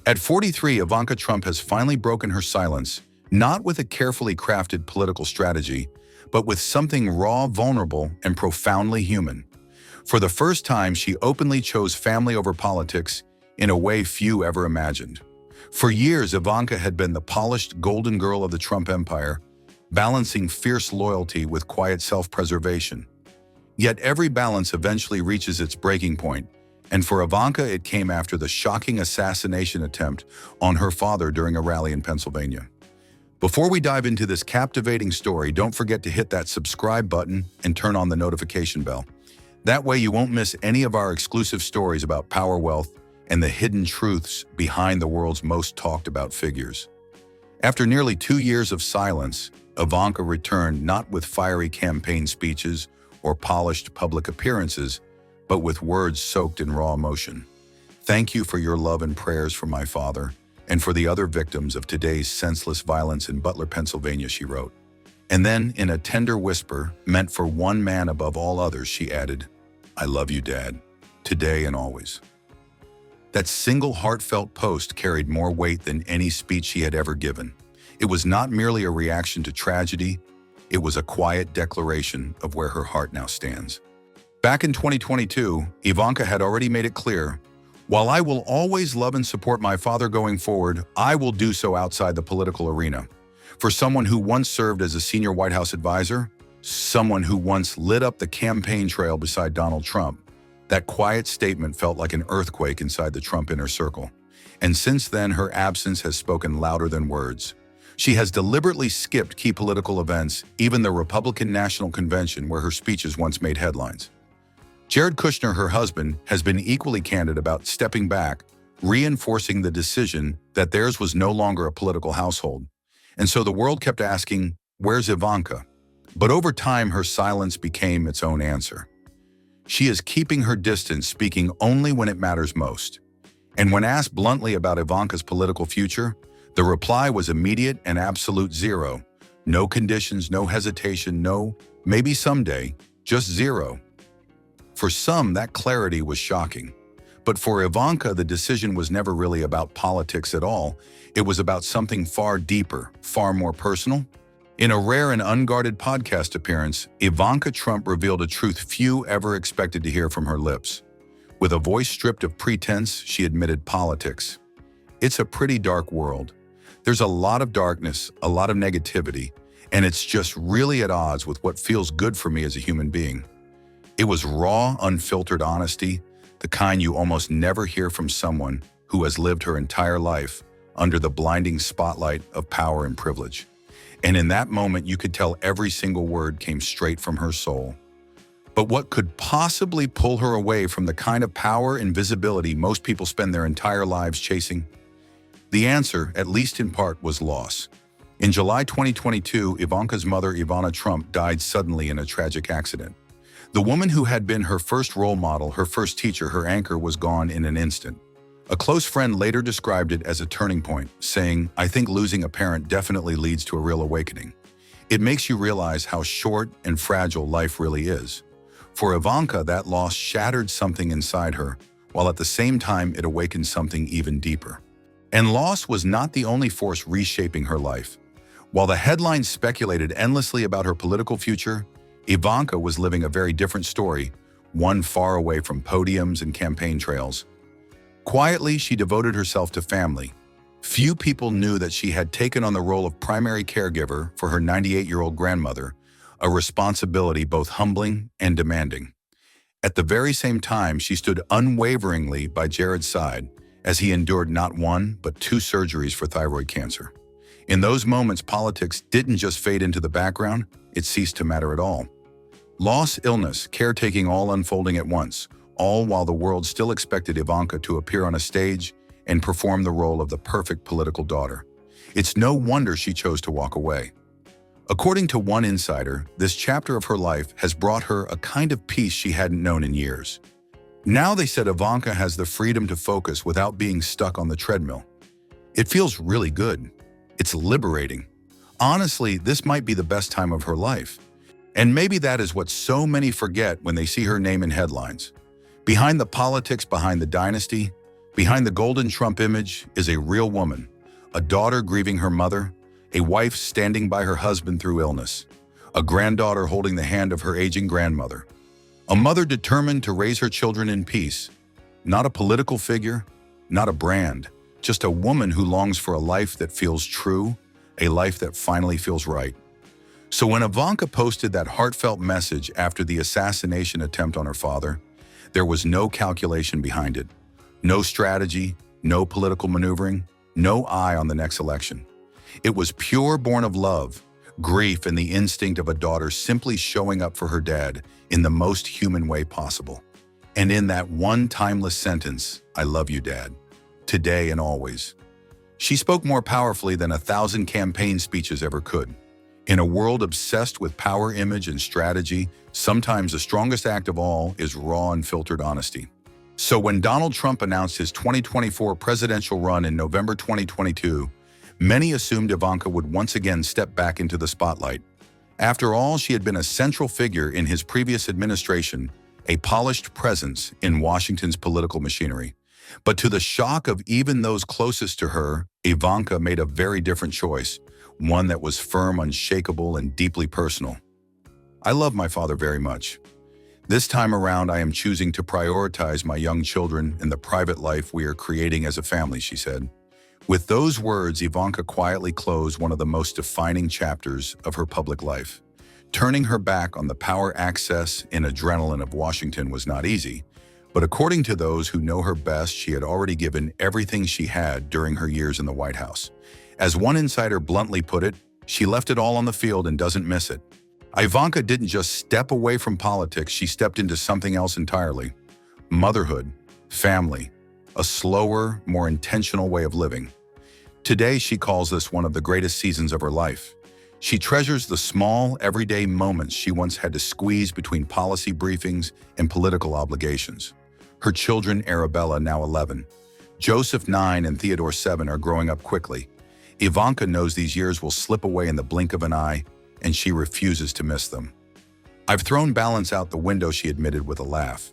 At 43, Ivanka Trump has finally broken her silence, not with a carefully crafted political strategy, but with something raw, vulnerable, and profoundly human. For the first time, she openly chose family over politics in a way few ever imagined. For years, Ivanka had been the polished golden girl of the Trump empire, balancing fierce loyalty with quiet self-preservation. Yet every balance eventually reaches its breaking point, and for Ivanka it came after the shocking assassination attempt on her father during a rally in Pennsylvania. Before we dive into this captivating story, don't forget to hit that subscribe button and turn on the notification bell. That way you won't miss any of our exclusive stories about power, wealth, and the hidden truths behind the world's most talked about figures. After nearly 2 years of silence, Ivanka returned not with fiery campaign speeches or polished public appearances, but with words soaked in raw emotion. "Thank you for your love and prayers for my father and for the other victims of today's senseless violence in Butler, Pennsylvania," she wrote. And then, in a tender whisper, meant for one man above all others, she added, "I love you, Dad, today and always." That single heartfelt post carried more weight than any speech she had ever given. It was not merely a reaction to tragedy, it was a quiet declaration of where her heart now stands. Back in 2022, Ivanka had already made it clear, "While I will always love and support my father going forward, I will do so outside the political arena." For someone who once served as a senior White House advisor, someone who once lit up the campaign trail beside Donald Trump, that quiet statement felt like an earthquake inside the Trump inner circle. And since then, her absence has spoken louder than words. She has deliberately skipped key political events, even the Republican National Convention where her speeches once made headlines. Jared Kushner, her husband, has been equally candid about stepping back, reinforcing the decision that theirs was no longer a political household. And so the world kept asking, "Where's Ivanka?" But over time, her silence became its own answer. She is keeping her distance, speaking only when it matters most. And when asked bluntly about Ivanka's political future, the reply was immediate and absolute zero. No conditions, no hesitation, no maybe someday, just zero. For some, that clarity was shocking. But for Ivanka, the decision was never really about politics at all. It was about something far deeper, far more personal. In a rare and unguarded podcast appearance, Ivanka Trump revealed a truth few ever expected to hear from her lips. With a voice stripped of pretense, she admitted politics. "It's a pretty dark world. There's a lot of darkness, a lot of negativity, and it's just really at odds with what feels good for me as a human being." It was raw, unfiltered honesty, the kind you almost never hear from someone who has lived her entire life under the blinding spotlight of power and privilege. And in that moment, you could tell every single word came straight from her soul. But what could possibly pull her away from the kind of power and visibility most people spend their entire lives chasing? The answer, at least in part, was loss. In July 2022, Ivanka's mother, Ivanka Trump, died suddenly in a tragic accident. The woman who had been her first role model, her first teacher, her anchor, was gone in an instant. A close friend later described it as a turning point, saying, "I think losing a parent definitely leads to a real awakening. It makes you realize how short and fragile life really is." For Ivanka, that loss shattered something inside her, while at the same time it awakened something even deeper. And loss was not the only force reshaping her life. While the headlines speculated endlessly about her political future, Ivanka was living a very different story, one far away from podiums and campaign trails. Quietly, she devoted herself to family. Few people knew that she had taken on the role of primary caregiver for her 98-year-old grandmother, a responsibility both humbling and demanding. At the very same time, she stood unwaveringly by Jared's side as he endured not one, but 2 surgeries for thyroid cancer. In those moments, politics didn't just fade into the background, it ceased to matter at all. Loss, illness, caretaking all unfolding at once, all while the world still expected Ivanka to appear on a stage and perform the role of the perfect political daughter. It's no wonder she chose to walk away. According to one insider, this chapter of her life has brought her a kind of peace she hadn't known in years. Now, they said, Ivanka has the freedom to focus without being stuck on the treadmill. It feels really good. It's liberating. Honestly, this might be the best time of her life. And maybe that is what so many forget when they see her name in headlines. Behind the politics, behind the dynasty, Behind the golden Trump image is a real woman, a daughter grieving her mother, a wife standing by her husband through illness, a granddaughter holding the hand of her aging grandmother, a mother determined to raise her children in peace. Not a political figure, not a brand, just a woman who longs for a life that feels true, a life that finally feels right. So when Ivanka posted that heartfelt message after the assassination attempt on her father, there was no calculation behind it, no strategy, no political maneuvering, no eye on the next election. It was pure born of love, grief, and the instinct of a daughter simply showing up for her dad in the most human way possible. And in that one timeless sentence, "I love you, Dad, today and always," she spoke more powerfully than 1,000 campaign speeches ever could. In a world obsessed with power, image, and strategy, sometimes the strongest act of all is raw, unfiltered honesty. So when Donald Trump announced his 2024 presidential run in November 2022, many assumed Ivanka would once again step back into the spotlight. After all, she had been a central figure in his previous administration, a polished presence in Washington's political machinery. But to the shock of even those closest to her, Ivanka made a very different choice, one that was firm, unshakable, and deeply personal. "I love my father very much. This time around, I am choosing to prioritize my young children and the private life we are creating as a family," she said. With those words, Ivanka quietly closed one of the most defining chapters of her public life. Turning her back on the power, access, and adrenaline of Washington was not easy, but according to those who know her best, she had already given everything she had during her years in the White House. As one insider bluntly put it, she left it all on the field and doesn't miss it. Ivanka didn't just step away from politics, she stepped into something else entirely. Motherhood, family, a slower, more intentional way of living. Today, she calls this one of the greatest seasons of her life. She treasures the small, everyday moments she once had to squeeze between policy briefings and political obligations. Her children, Arabella, now 11, Joseph, 9, and Theodore, 7, are growing up quickly. Ivanka knows these years will slip away in the blink of an eye, and she refuses to miss them. "I've thrown balance out the window," she admitted with a laugh.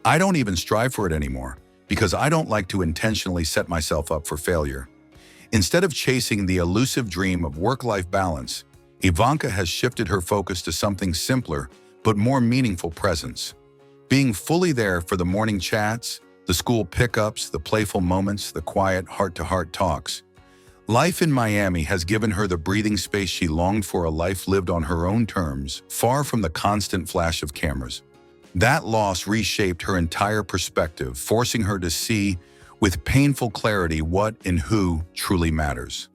"I don't even strive for it anymore, because I don't like to intentionally set myself up for failure." Instead of chasing the elusive dream of work-life balance, Ivanka has shifted her focus to something simpler but more meaningful: presence. Being fully there for the morning chats, the school pickups, the playful moments, the quiet heart-to-heart talks. Life in Miami has given her the breathing space she longed for, a life lived on her own terms, far from the constant flash of cameras. That loss reshaped her entire perspective, forcing her to see with painful clarity what and who truly matters.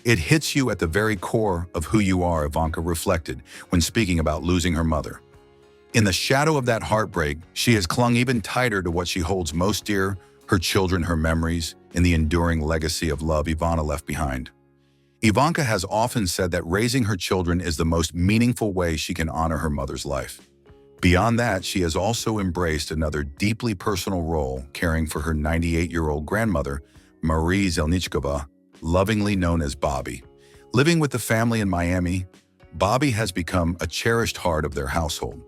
"It hits you at the very core of who you are," Ivanka reflected when speaking about losing her mother. In the shadow of that heartbreak, she has clung even tighter to what she holds most dear: her children, her memories, and the enduring legacy of love Ivana left behind. Ivanka has often said that raising her children is the most meaningful way she can honor her mother's life. Beyond that, she has also embraced another deeply personal role, caring for her 98-year-old grandmother, Marie Zelnichkova, lovingly known as Bobby. Living with the family in Miami, Bobby has become a cherished heart of their household.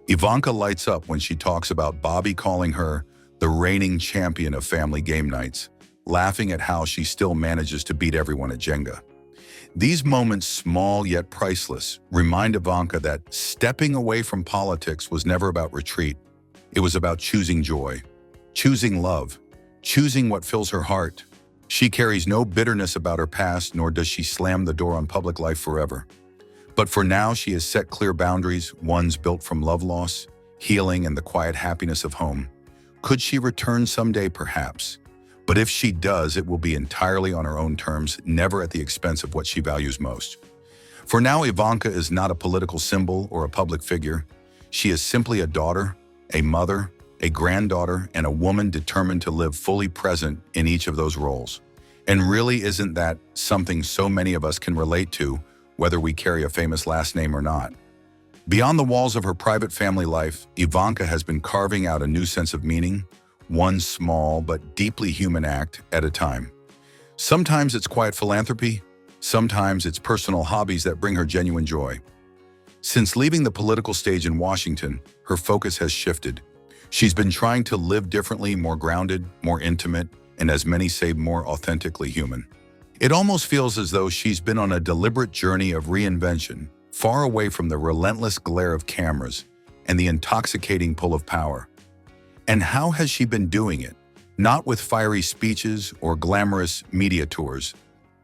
Ivanka lights up when she talks about Bobby, calling her the reigning champion of family game nights, laughing at how she still manages to beat everyone at Jenga. These moments, small yet priceless, remind Ivanka that stepping away from politics was never about retreat. It was about choosing joy, choosing love, choosing what fills her heart. She carries no bitterness about her past, nor does she slam the door on public life forever. But for now, she has set clear boundaries, ones built from love loss, healing, and the quiet happiness of home. Could she return someday? Perhaps. But if she does, it will be entirely on her own terms, never at the expense of what she values most. For now, Ivanka is not a political symbol or a public figure. She is simply a daughter, a mother, a granddaughter, and a woman determined to live fully present in each of those roles. And really, isn't that something so many of us can relate to, whether we carry a famous last name or not? Beyond the walls of her private family life, Ivanka has been carving out a new sense of meaning, one small but deeply human act at a time. Sometimes it's quiet philanthropy, sometimes it's personal hobbies that bring her genuine joy. Since leaving the political stage in Washington, her focus has shifted. She's been trying to live differently, more grounded, more intimate, and as many say, more authentically human. It almost feels as though she's been on a deliberate journey of reinvention, far away from the relentless glare of cameras and the intoxicating pull of power. And how has she been doing it? Not with fiery speeches or glamorous media tours.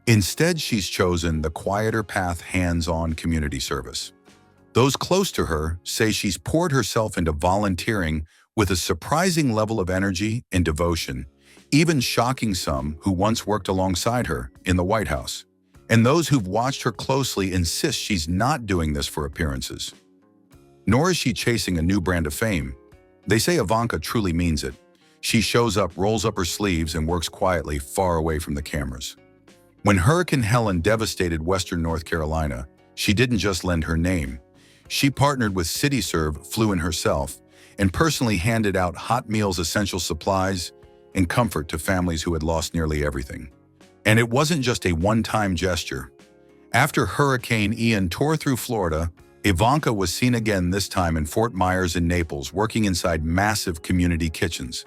Instead, she's chosen the quieter path, hands-on community service. Those close to her say she's poured herself into volunteering with a surprising level of energy and devotion, even shocking some who once worked alongside her in the White House. And those who've watched her closely insist she's not doing this for appearances. Nor is she chasing a new brand of fame. They say Ivanka truly means it. She shows up, rolls up her sleeves, and works quietly, far away from the cameras. When Hurricane Helen devastated Western North Carolina, she didn't just lend her name. She partnered with CityServe, flew in herself, and personally handed out hot meals, essential supplies, and comfort to families who had lost nearly everything. And it wasn't just a one-time gesture. After Hurricane Ian tore through Florida, Ivanka was seen again, this time in Fort Myers and Naples, working inside massive community kitchens.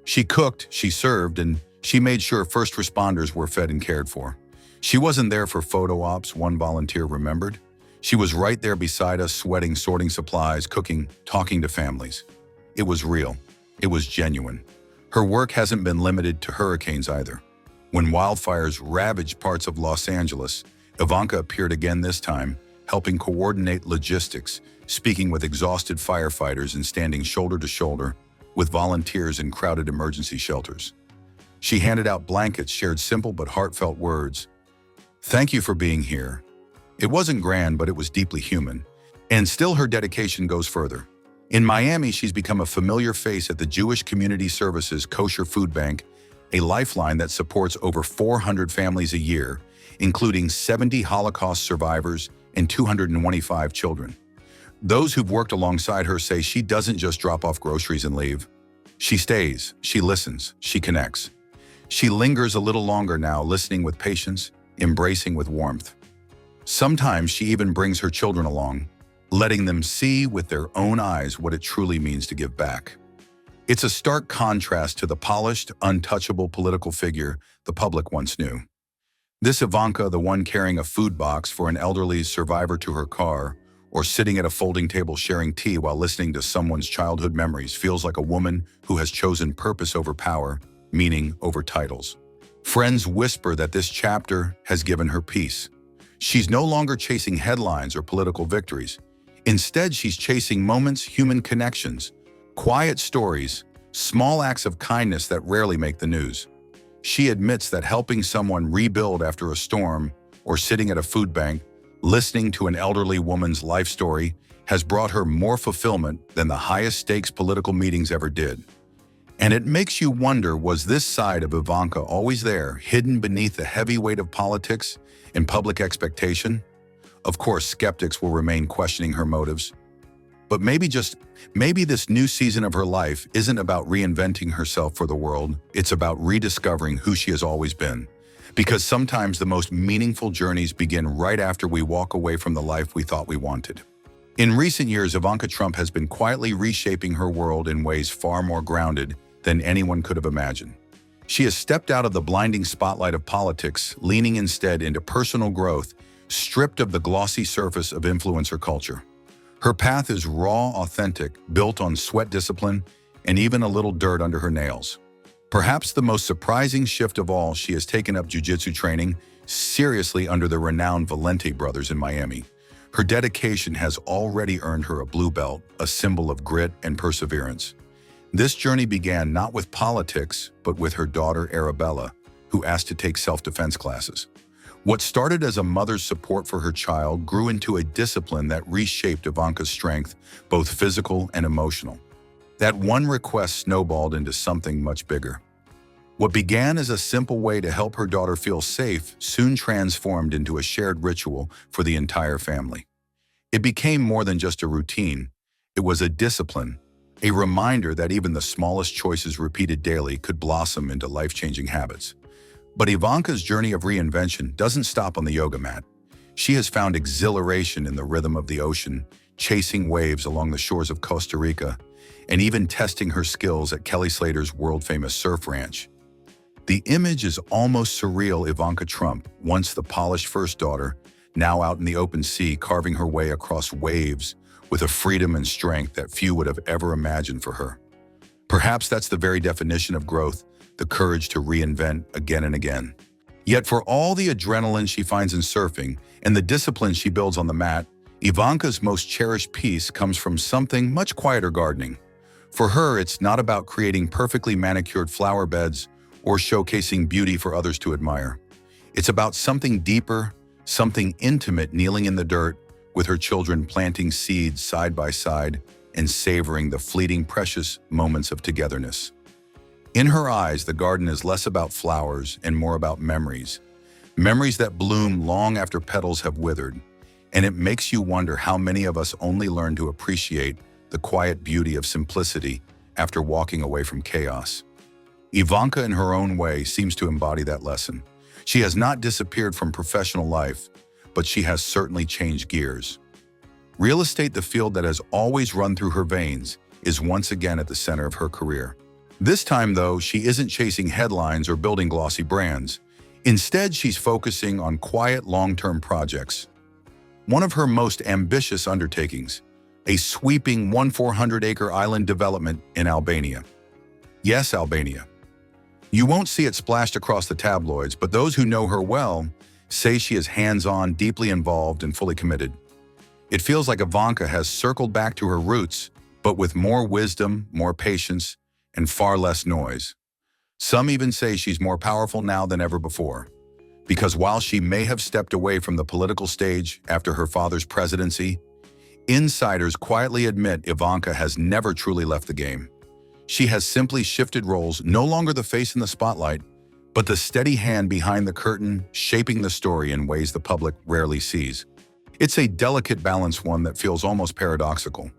She cooked, she served, and she made sure first responders were fed and cared for. She wasn't there for photo ops, one volunteer remembered. She was right there beside us, sweating, sorting supplies, cooking, talking to families. It was real. It was genuine. Her work hasn't been limited to hurricanes either. When wildfires ravaged parts of Los Angeles, Ivanka appeared again, this time, helping coordinate logistics, speaking with exhausted firefighters and standing shoulder to shoulder with volunteers in crowded emergency shelters. She handed out blankets, shared simple but heartfelt words. "Thank you for being here." It wasn't grand, but it was deeply human. And still, her dedication goes further. In Miami, she's become a familiar face at the Jewish Community Services Kosher Food Bank, a lifeline that supports over 400 families a year, including 70 Holocaust survivors and 225 children. Those who've worked alongside her say she doesn't just drop off groceries and leave. She stays, she listens, she connects. She lingers a little longer now, listening with patience, embracing with warmth. Sometimes she even brings her children along, letting them see with their own eyes what it truly means to give back. It's a stark contrast to the polished, untouchable political figure the public once knew. This Ivanka, the one carrying a food box for an elderly survivor to her car, or sitting at a folding table sharing tea while listening to someone's childhood memories, feels like a woman who has chosen purpose over power, meaning over titles. Friends whisper that this chapter has given her peace. She's no longer chasing headlines or political victories. Instead, she's chasing moments, human connections, quiet stories, small acts of kindness that rarely make the news. She admits that helping someone rebuild after a storm, or sitting at a food bank, listening to an elderly woman's life story, has brought her more fulfillment than the highest stakes political meetings ever did. And it makes you wonder, was this side of Ivanka always there, hidden beneath the heavy weight of politics and public expectation? Of course, skeptics will remain questioning her motives. But maybe this new season of her life isn't about reinventing herself for the world, it's about rediscovering who she has always been. Because sometimes the most meaningful journeys begin right after we walk away from the life we thought we wanted. In recent years, Ivanka Trump has been quietly reshaping her world in ways far more grounded than anyone could have imagined. She has stepped out of the blinding spotlight of politics, leaning instead into personal growth, stripped of the glossy surface of influencer culture. Her path is raw, authentic, built on sweat discipline, and even a little dirt under her nails. Perhaps the most surprising shift of all, she has taken up jiu-jitsu training seriously under the renowned Valente brothers in Miami. Her dedication has already earned her a blue belt, a symbol of grit and perseverance. This journey began not with politics, but with her daughter Arabella, who asked to take self-defense classes. What started as a mother's support for her child grew into a discipline that reshaped Ivanka's strength, both physical and emotional. That one request snowballed into something much bigger. What began as a simple way to help her daughter feel safe soon transformed into a shared ritual for the entire family. It became more than just a routine. It was a discipline, a reminder that even the smallest choices repeated daily could blossom into life-changing habits. But Ivanka's journey of reinvention doesn't stop on the yoga mat. She has found exhilaration in the rhythm of the ocean, chasing waves along the shores of Costa Rica, and even testing her skills at Kelly Slater's world-famous surf ranch. The image is almost surreal. Ivanka Trump, once the polished first daughter, now out in the open sea carving her way across waves with a freedom and strength that few would have ever imagined for her. Perhaps that's the very definition of growth, the courage to reinvent again and again. Yet for all the adrenaline she finds in surfing and the discipline she builds on the mat, Ivanka's most cherished piece comes from something much quieter: gardening. For her, it's not about creating perfectly manicured flower beds or showcasing beauty for others to admire. It's about something deeper, something intimate, kneeling in the dirt with her children, planting seeds side by side and savoring the fleeting, precious moments of togetherness. In her eyes, the garden is less about flowers and more about memories. Memories that bloom long after petals have withered. And it makes you wonder how many of us only learn to appreciate the quiet beauty of simplicity after walking away from chaos. Ivanka, in her own way, seems to embody that lesson. She has not disappeared from professional life, but she has certainly changed gears. Real estate, the field that has always run through her veins, is once again at the center of her career. This time, though, she isn't chasing headlines or building glossy brands. Instead, she's focusing on quiet, long-term projects. One of her most ambitious undertakings, a sweeping 1,400-acre island development in Albania. Yes, Albania. You won't see it splashed across the tabloids, but those who know her well say she is hands-on, deeply involved, and fully committed. It feels like Ivanka has circled back to her roots, but with more wisdom, more patience, and far less noise. Some even say she's more powerful now than ever before. Because while she may have stepped away from the political stage after her father's presidency, insiders quietly admit Ivanka has never truly left the game. She has simply shifted roles, no longer the face in the spotlight, but the steady hand behind the curtain, shaping the story in ways the public rarely sees. It's a delicate balance, one that feels almost paradoxical.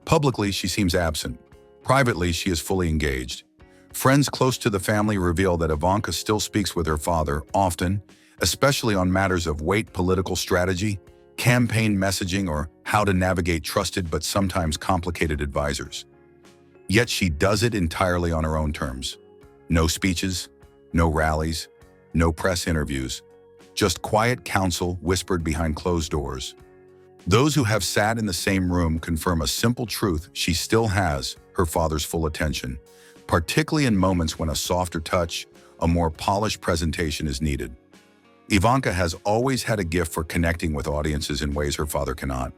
Publicly, she seems absent. Privately, she is fully engaged. Friends close to the family reveal that Ivanka still speaks with her father, often, especially on matters of weight, political strategy, campaign messaging, or how to navigate trusted but sometimes complicated advisors. Yet she does it entirely on her own terms. No speeches, no rallies, no press interviews, just quiet counsel whispered behind closed doors. Those who have sat in the same room confirm a simple truth: she still has her father's full attention, particularly in moments when a softer touch, a more polished presentation is needed. Ivanka has always had a gift for connecting with audiences in ways her father cannot.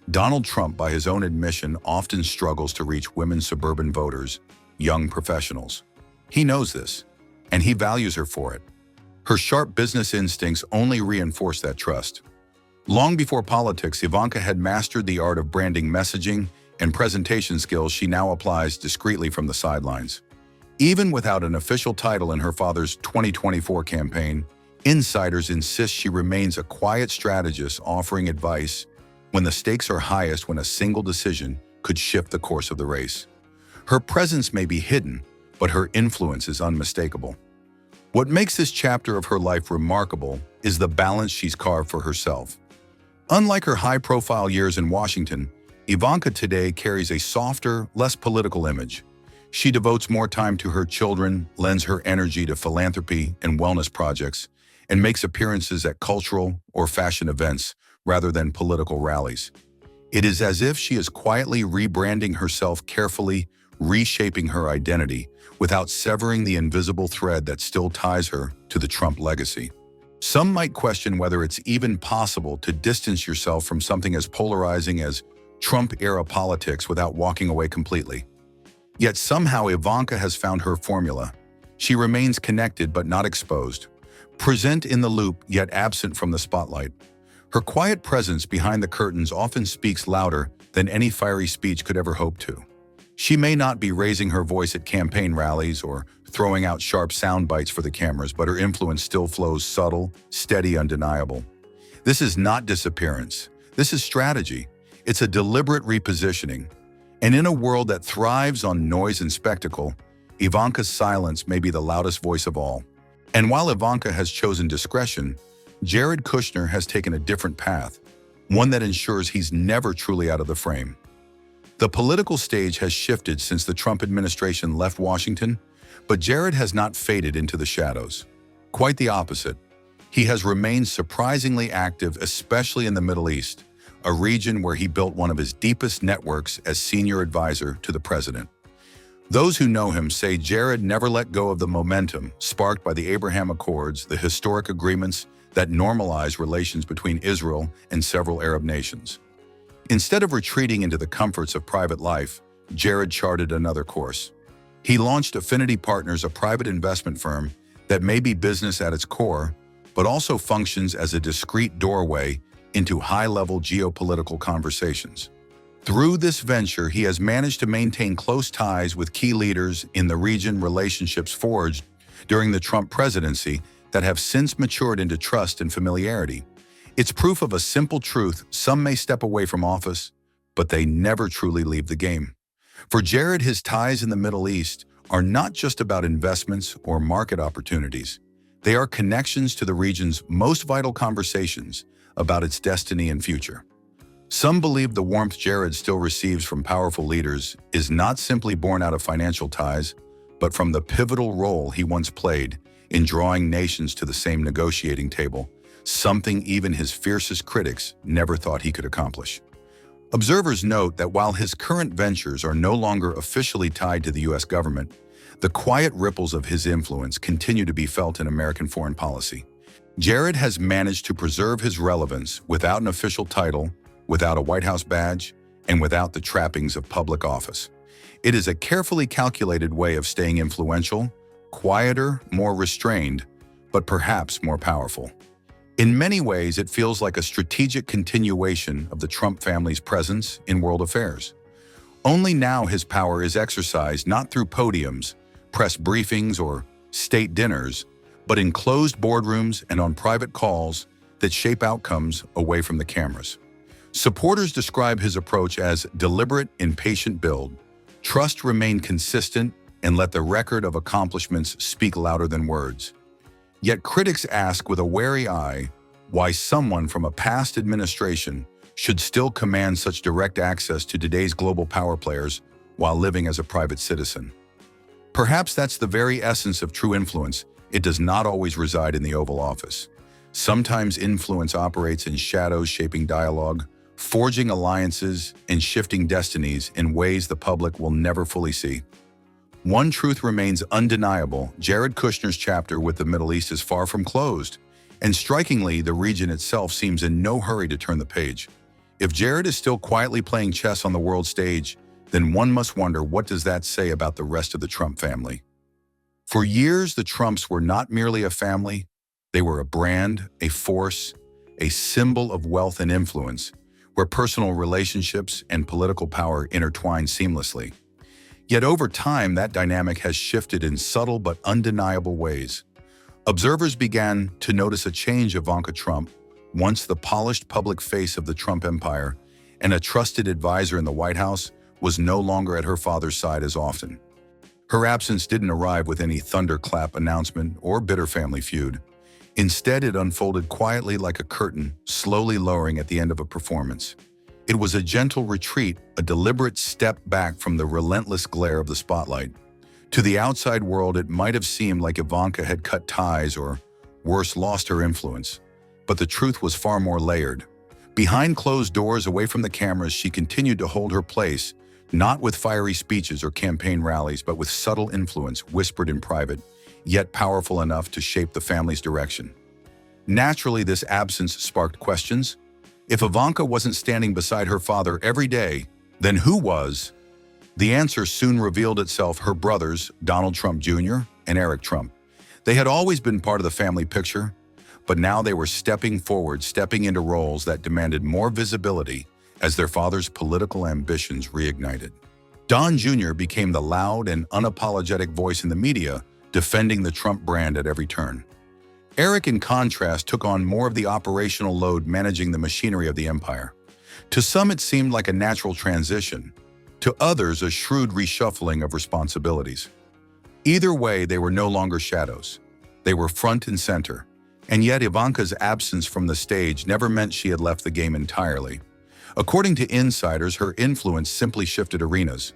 Donald Trump, by his own admission, often struggles to reach women suburban voters, young professionals. He knows this, and he values her for it. Her sharp business instincts only reinforce that trust. Long before politics, Ivanka had mastered the art of branding, messaging, and presentation skills she now applies discreetly from the sidelines. Even without an official title in her father's 2024 campaign, insiders insist she remains a quiet strategist, offering advice when the stakes are highest, when a single decision could shift the course of the race. Her presence may be hidden, but her influence is unmistakable. What makes this chapter of her life remarkable is the balance she's carved for herself. Unlike her high-profile years in Washington, Ivanka today carries a softer, less political image. She devotes more time to her children, lends her energy to philanthropy and wellness projects, and makes appearances at cultural or fashion events rather than political rallies. It is as if she is quietly rebranding herself, carefully reshaping her identity without severing the invisible thread that still ties her to the Trump legacy. Some might question whether it's even possible to distance yourself from something as polarizing as Trump-era politics without walking away completely. Yet somehow Ivanka has found her formula. She remains connected but not exposed, present in the loop yet absent from the spotlight. Her quiet presence behind the curtains often speaks louder than any fiery speech could ever hope to. She may not be raising her voice at campaign rallies or throwing out sharp sound bites for the cameras, but her influence still flows subtle, steady, undeniable. This is not disappearance. This is strategy. It's a deliberate repositioning. And in a world that thrives on noise and spectacle, Ivanka's silence may be the loudest voice of all. And while Ivanka has chosen discretion, Jared Kushner has taken a different path, one that ensures he's never truly out of the frame. The political stage has shifted since the Trump administration left Washington, but Jared has not faded into the shadows. Quite the opposite. He has remained surprisingly active, especially in the Middle East, a region where he built one of his deepest networks as senior advisor to the president. Those who know him say Jared never let go of the momentum sparked by the Abraham Accords, the historic agreements that normalize relations between Israel and several Arab nations. Instead of retreating into the comforts of private life, Jared charted another course. He launched Affinity Partners, a private investment firm that may be business at its core, but also functions as a discreet doorway into high-level geopolitical conversations. Through this venture, he has managed to maintain close ties with key leaders in the region, relationships forged during the Trump presidency that have since matured into trust and familiarity. It's proof of a simple truth: some may step away from office, but they never truly leave the game. For Jared, his ties in the Middle East are not just about investments or market opportunities. They are connections to the region's most vital conversations about its destiny and future. Some believe the warmth Jared still receives from powerful leaders is not simply born out of financial ties, but from the pivotal role he once played in drawing nations to the same negotiating table, something even his fiercest critics never thought he could accomplish. Observers note that while his current ventures are no longer officially tied to the U.S. government, the quiet ripples of his influence continue to be felt in American foreign policy. Jared has managed to preserve his relevance without an official title, without a White House badge, and without the trappings of public office. It is a carefully calculated way of staying influential, quieter, more restrained, but perhaps more powerful. In many ways, it feels like a strategic continuation of the Trump family's presence in world affairs. Only now his power is exercised not through podiums, press briefings, or state dinners, but in closed boardrooms and on private calls that shape outcomes away from the cameras. Supporters describe his approach as deliberate and patient build. Trust remain consistent and let the record of accomplishments speak louder than words. Yet critics ask with a wary eye why someone from a past administration should still command such direct access to today's global power players while living as a private citizen. Perhaps that's the very essence of true influence. It does not always reside in the Oval Office. Sometimes influence operates in shadows, shaping dialogue, forging alliances, and shifting destinies in ways the public will never fully see. One truth remains undeniable: Jared Kushner's chapter with the Middle East is far from closed, and strikingly, the region itself seems in no hurry to turn the page. If Jared is still quietly playing chess on the world stage, then one must wonder, what does that say about the rest of the Trump family? For years, the Trumps were not merely a family, they were a brand, a force, a symbol of wealth and influence, where personal relationships and political power intertwine seamlessly. Yet over time, that dynamic has shifted in subtle but undeniable ways. Observers began to notice a change. Ivanka Trump, once the polished public face of the Trump empire and a trusted advisor in the White House, was no longer at her father's side as often. Her absence didn't arrive with any thunderclap announcement or bitter family feud. Instead, it unfolded quietly like a curtain, slowly lowering at the end of a performance. It was a gentle retreat, a deliberate step back from the relentless glare of the spotlight. To the outside world, it might have seemed like Ivanka had cut ties or, worse, lost her influence. But the truth was far more layered. Behind closed doors, away from the cameras, she continued to hold her place, not with fiery speeches or campaign rallies, but with subtle influence whispered in private, yet powerful enough to shape the family's direction. Naturally, this absence sparked questions. If Ivanka wasn't standing beside her father every day, then who was? The answer soon revealed itself: her brothers, Donald Trump Jr. and Eric Trump. They had always been part of the family picture, but now they were stepping forward, stepping into roles that demanded more visibility as their father's political ambitions reignited. Don Jr. became the loud and unapologetic voice in the media, defending the Trump brand at every turn. Eric, in contrast, took on more of the operational load, managing the machinery of the empire. To some, it seemed like a natural transition. To others, a shrewd reshuffling of responsibilities. Either way, they were no longer shadows. They were front and center. And yet, Ivanka's absence from the stage never meant she had left the game entirely. According to insiders, her influence simply shifted arenas.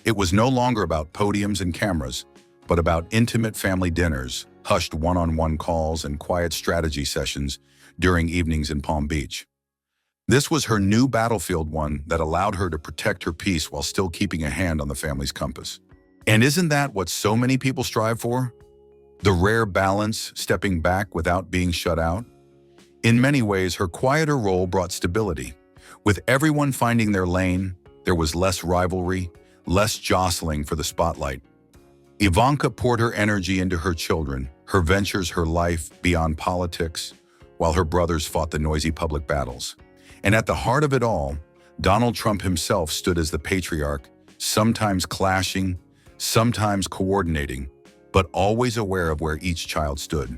It was no longer about podiums and cameras, but about intimate family dinners, hushed one-on-one calls, and quiet strategy sessions during evenings in Palm Beach. This was her new battlefield, one that allowed her to protect her peace while still keeping a hand on the family's compass. And isn't that what so many people strive for? The rare balance, stepping back without being shut out? In many ways, her quieter role brought stability. With everyone finding their lane, there was less rivalry, less jostling for the spotlight. Ivanka poured her energy into her children, her ventures, her life beyond politics, while her brothers fought the noisy public battles. And at the heart of it all, Donald Trump himself stood as the patriarch, sometimes clashing, sometimes coordinating, but always aware of where each child stood.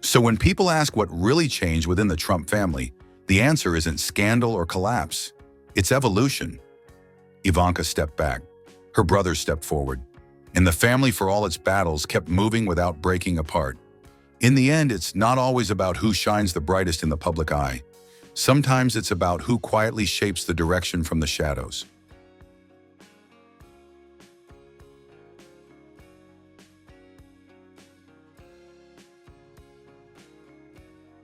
So when people ask what really changed within the Trump family, the answer isn't scandal or collapse. It's evolution. Ivanka stepped back. Her brothers stepped forward. And the family, for all its battles, kept moving without breaking apart. In the end, it's not always about who shines the brightest in the public eye. Sometimes it's about who quietly shapes the direction from the shadows.